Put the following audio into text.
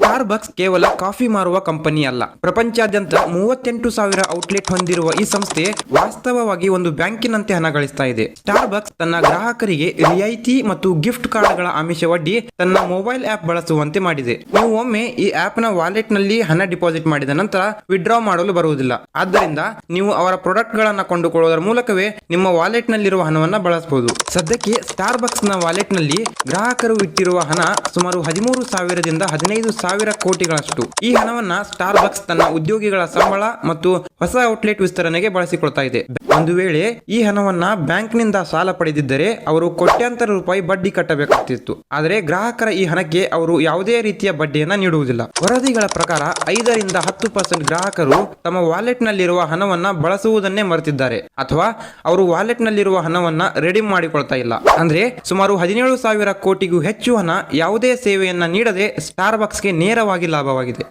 Starbucks ಕೇವಲ coffee ಮಾರುವ company ಅಲ್ಲ. ಪ್ರಪಂಚಾದ್ಯಂತ 38,000 ಔಟ್ಲೆಟ್ ಹೊಂದಿರುವ ಈ ಸಂಸ್ಥೆ ವಾಸ್ತವವಾಗಿ ಒಂದು ಬ್ಯಾಂಕಿನಂತೆ ಹಣ ಗಳಿಸ್ತಾ ಇದೆ. ಸ್ಟಾರ್ಬಕ್ಸ್ ತನ್ನ ಗ್ರಾಹಕರಿಗೆ ರಿಯಾಯಿತಿ ಮತ್ತು ಗಿಫ್ಟ್ ಕಾರ್ಡ್ಗಳ ಆಮಿಷವೊಡ್ಡಿ ತನ್ನ ಮೊಬೈಲ್ ಆಪ್ ಬಳಸುವಂತೆ ಮಾಡಿದೆ. ನೀವು ಒಮ್ಮೆ ಈ ಆಪ್ ನ ವಾಲೆಟ್ ನಲ್ಲಿ ಹಣ ಡಿಪಾಸಿಟ್ ಮಾಡಿದ ನಂತರ ವಿಡ್ರಾ ಮಾಡಲು ಬರುವುದಿಲ್ಲ. ಆದ್ದರಿಂದ ನೀವು ಅವರ ಪ್ರಾಡಕ್ಟ್ ಗಳನ್ನ ಕೊಂಡುಕೊಳ್ಳುವುದರ ಮೂಲಕವೇ ನಿಮ್ಮ ವಾಲೆಟ್ ನಲ್ಲಿರುವ ಹಣವನ್ನ ಬಳಸಬಹುದು. ಸದ್ಯಕ್ಕೆ ಸ್ಟಾರ್ಬಕ್ಸ್ ನ ವಾಲೆಟ್ ನಲ್ಲಿ ಗ್ರಾಹಕರು ಇಟ್ಟಿರುವ ಹಣ ಸುಮಾರು 13,000ದಿಂದ 15,000 ಕೋಟಿಗಳಷ್ಟು. ಈ ಹಣವನ್ನ ಸ್ಟಾರ್ಬಕ್ಸ್ ತನ್ನ ಉದ್ಯೋಗಿಗಳ ಸಂಬಳ ಮತ್ತು ಹೊಸ ಔಟ್ಲೆಟ್ ವಿಸ್ತರಣೆಗೆ ಬಳಸಿಕೊಳ್ತಾ ಇದೆ. ಒಂದು ವೇಳೆ ಈ ಹಣವನ್ನ ಬ್ಯಾಂಕ್ ನಿಂದ ಸಾಲ ಪಡೆದಿದ್ದರೆ ಅವರು ಕೋಟ್ಯಾಂತರ ರೂಪಾಯಿ ಬಡ್ಡಿ ಕಟ್ಟಬೇಕಾಗ್ತಿತ್ತು. ಆದರೆ ಗ್ರಾಹಕರ ಈ ಹಣಕ್ಕೆ ಅವರು ಯಾವುದೇ ರೀತಿಯ ಬಡ್ಡಿಯನ್ನ ನೀಡುವುದಿಲ್ಲ. ವರದಿಗಳ ಪ್ರಕಾರ 5ರಿಂದ 10% ಗ್ರಾಹಕರು ತಮ್ಮ ವಾಲೆಟ್ ನಲ್ಲಿರುವ ಹಣವನ್ನ ಬಳಸುವುದನ್ನೇ ಮರೆತಿದ್ದಾರೆ ಅಥವಾ ಅವರು ವಾಲೆಟ್ ನಲ್ಲಿರುವ ಹಣವನ್ನ ರೆಡೀಮ್ ಮಾಡಿಕೊಳ್ತಾ ಇಲ್ಲ. ಅಂದ್ರೆ ಸುಮಾರು 17,000 ಕೋಟಿಗೂ ಹೆಚ್ಚು ಹಣ ಯಾವುದೇ ಸೇವೆಯನ್ನ ನೀಡದೆ ಸ್ಟಾರ್ಬಕ್ಸ್ಗೆ ನೇರವಾಗಿ ಲಾಭವಾಗಿದೆ.